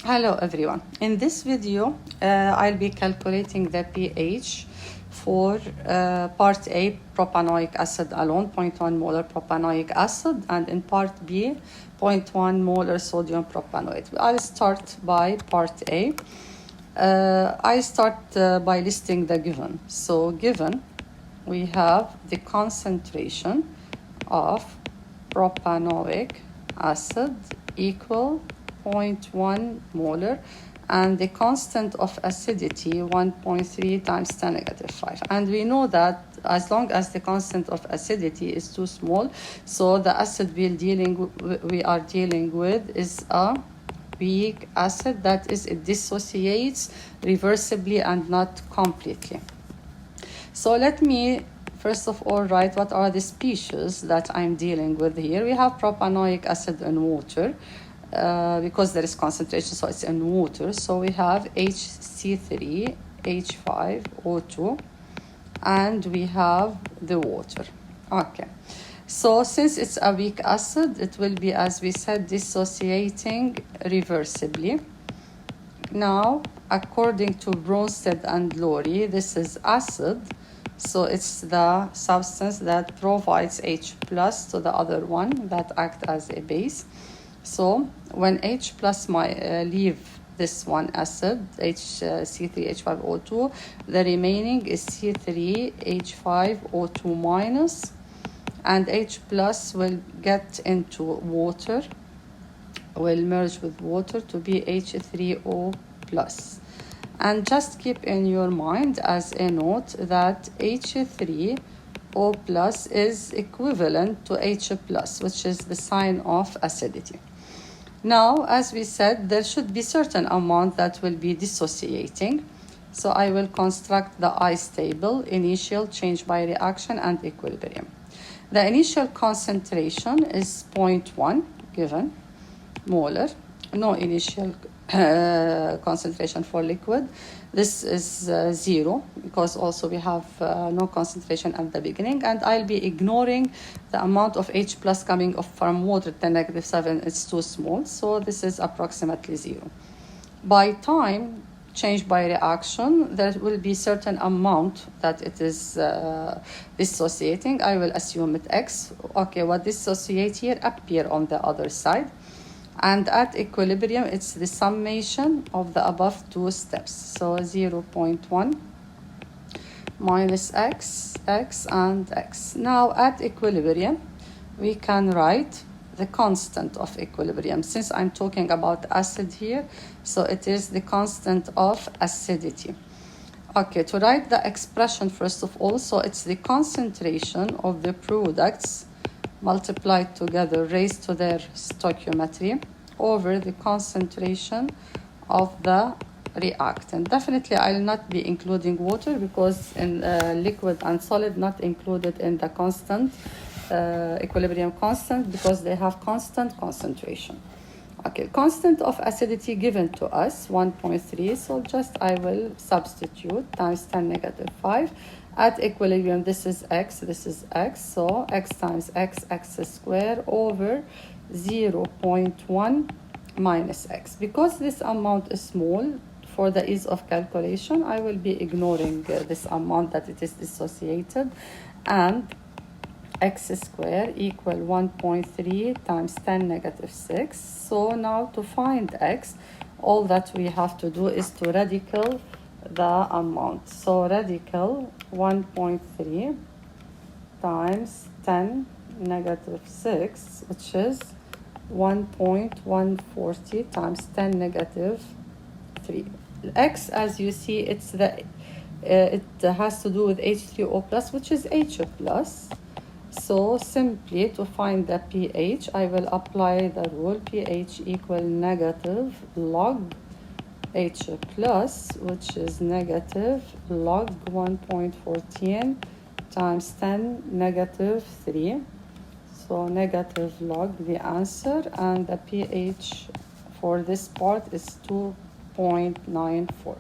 Hello everyone. In this video, I'll be calculating the pH for part A, propanoic acid alone, 0.1 molar propanoic acid, and in part B, 0.1 molar sodium propanoate. I'll start by part A. I start by listing the given. So given, we have the concentration of propanoic acid equal 0.1 molar and the constant of acidity 1.3 times 10 negative 5. And we know that as long as the constant of acidity is too small, so the acid we are dealing with is a weak acid, that is, it dissociates reversibly and not completely. So let me first of all write what are the species that I'm dealing with here. We have propanoic acid in water. Because there is concentration, so it's in water. So we have HC3, H5O2, and we have the water. Okay. So since it's a weak acid, it will be, as we said, dissociating reversibly. Now, according to Bronsted and Lowry, this is acid. So it's the substance that provides H plus to the other one that act as a base. So when H plus leave this one acid, C3H5O2, the remaining is C3H5O2 minus, and H plus will get into water, will merge with water to be H3O plus. And just keep in your mind as a note that H3O plus is equivalent to H plus, which is the sign of acidity. Now, as we said, there should be certain amount that will be dissociating. So I will construct the ice table, initial, change by reaction, and equilibrium. The initial concentration is 0.1 given, molar. No initial concentration for liquid. This is 0 because also we have no concentration at the beginning, and I'll be ignoring the amount of H plus coming off from water, 10 negative 7, it's too small, so this is approximately 0. By time, change by reaction, there will be certain amount that it is dissociating. I will assume it X. Okay, what dissociate here appear on the other side. And at equilibrium, it's the summation of the above two steps. So 0.1 minus X, X, and X. Now at equilibrium, we can write the constant of equilibrium. Since I'm talking about acid here, so it is the constant of acidity. Okay, to write the expression first of all, so it's the concentration of the products multiplied together raised to their stoichiometry over the concentration of the reactant. Definitely I'll not be including water because in liquid and solid not included in the constant equilibrium constant because they have constant concentration. Okay, constant of acidity given to us 1.3, so just I will substitute times 10 negative 5. At equilibrium, this is X, this is X, so X times X, X squared over 0.1 minus X. Because this amount is small, for the ease of calculation, I will be ignoring this amount that it is dissociated, and X squared equal 1.3 times 10 negative 6. So now to find X, all that we have to do is to radical the amount. So radical 1.3 times 10 negative 6, which is 1.140 times 10 negative 3. X, as you see, it's it has to do with H3O plus, which is H plus. So simply to find the pH, I will apply the rule pH equal negative log H plus, which is negative log 1.14 times 10 negative 3. So negative log the answer, and the pH for this part is 2.94.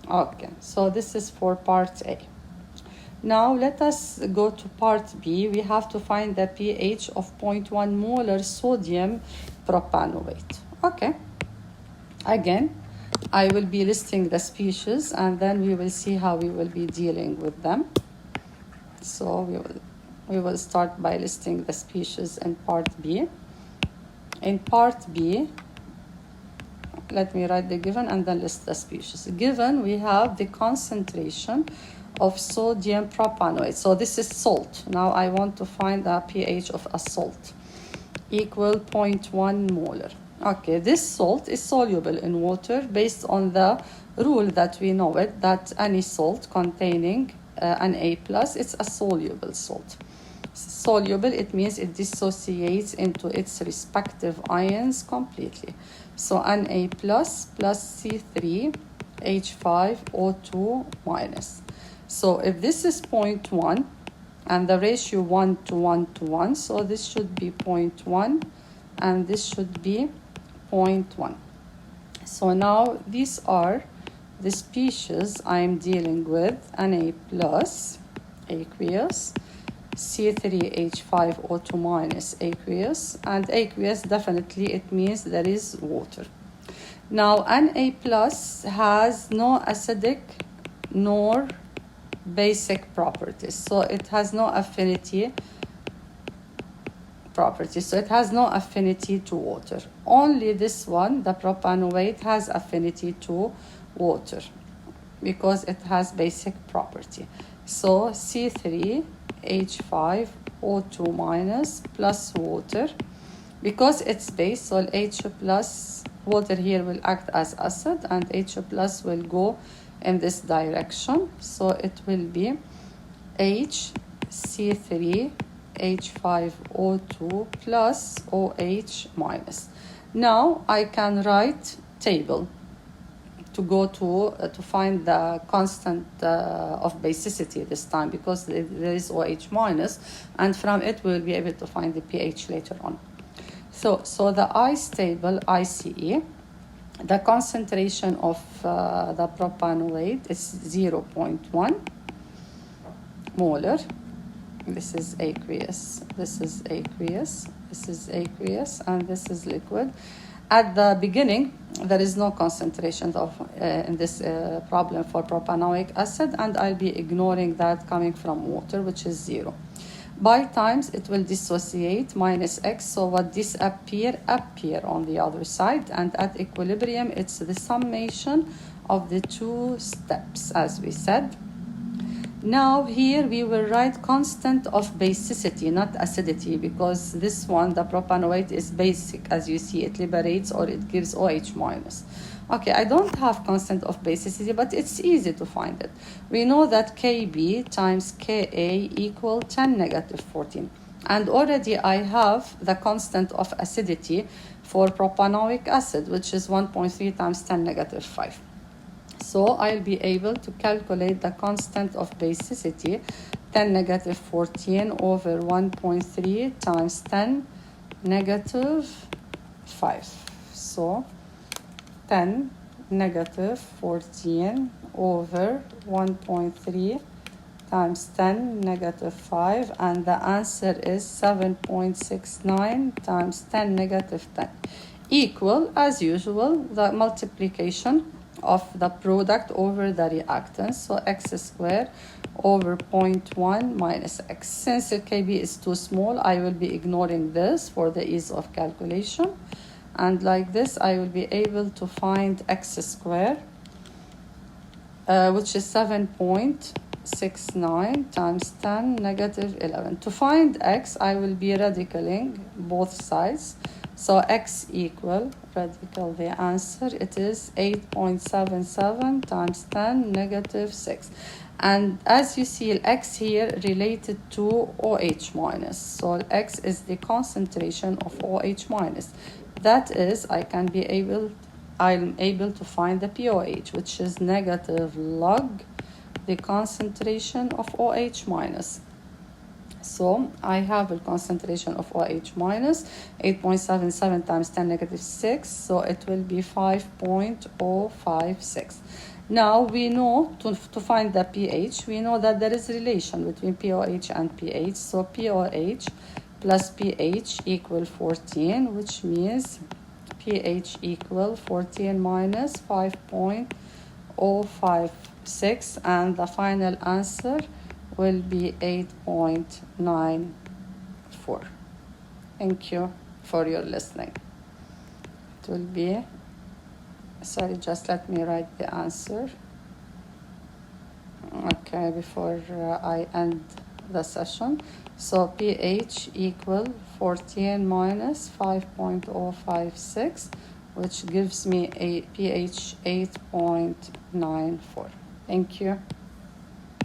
Okay, so this is for part A. Now let us go to part B. We have to find the pH of 0.1 molar sodium propanoate. Okay, Again, I will be listing the species, and then we will see how we will be dealing with them. So we will start by listing the species in part B. In part B, let me write the given and then list the species. Given, we have the concentration of sodium propanoate. So this is salt. Now I want to find the pH of a salt, equal 0.1 molar. Okay, this salt is soluble in water based on the rule that we know it, that any salt containing Na+, it's a soluble salt. Soluble, it means it dissociates into its respective ions completely. So Na plus C3H5O2 minus. So if this is 0.1 and the ratio 1 to 1 to 1, so this should be 0.1 and this should be 0.1. So now these are the species I'm dealing with: Na plus, aqueous, C3H5O2 minus, aqueous, and aqueous, definitely it means there is water. Now Na plus has no acidic nor basic properties, so it has no affinity properties, so it has no affinity to water. Only this one, the propanoate, has affinity to water because it has basic property. So C3H5O2 minus plus water, because it's base, so H plus, water here will act as acid and H plus will go in this direction, so it will be HC3H5O2 plus OH minus. Now I can write table to go to find the constant of basicity this time, because there is OH minus, and from it we will be able to find the pH later on. So the ice table, ICE, the concentration of the propanoate is 0.1 molar. This is aqueous, this is aqueous, this is aqueous, and this is liquid. At the beginning, there is no concentration of in this problem for propanoic acid, and I'll be ignoring that coming from water, which is 0. By times, it will dissociate, minus x, so what disappear, appear on the other side, and at equilibrium, it's the summation of the two steps, as we said. Now here we will write constant of basicity, not acidity, because this one, the propanoate, is basic. As you see, it liberates or it gives OH minus. Okay, I don't have constant of basicity, but it's easy to find it. We know that Kb times Ka equal 10 negative 14. And already I have the constant of acidity for propanoic acid, which is 1.3 times 10 negative 5. So I'll be able to calculate the constant of basicity, 10 negative 14 over 1.3 times 10 negative 5. So 10 negative 14 over 1.3 times 10 negative 5, and the answer is 7.69 times 10 negative 10, equal, as usual, the multiplication of the product over the reactants, so x squared over 0.1 minus x. Since Kb is too small, I will be ignoring this for the ease of calculation, and like this I will be able to find x squared, which is 7.69 times 10 negative 11. To find x, I will be radicaling both sides. So x equal, radical the answer, it is 8.77 times 10 negative 6. And as you see, x here related to OH minus. So x is the concentration of OH minus. That is, I'm able to find the pOH, which is negative log the concentration of OH minus. So I have a concentration of OH minus 8.77 times 10 negative 6, so it will be 5.056. Now we know to find the pH, we know that there is a relation between pOH and pH. So pOH plus pH equal 14, which means pH equal 14 minus 5.056, and the final answer will be 8.94. Thank you for your listening. It will be, sorry, just let me write the answer. Okay, before I end the session. So pH equal 14 minus 5.056, which gives me a pH 8.94. Thank you.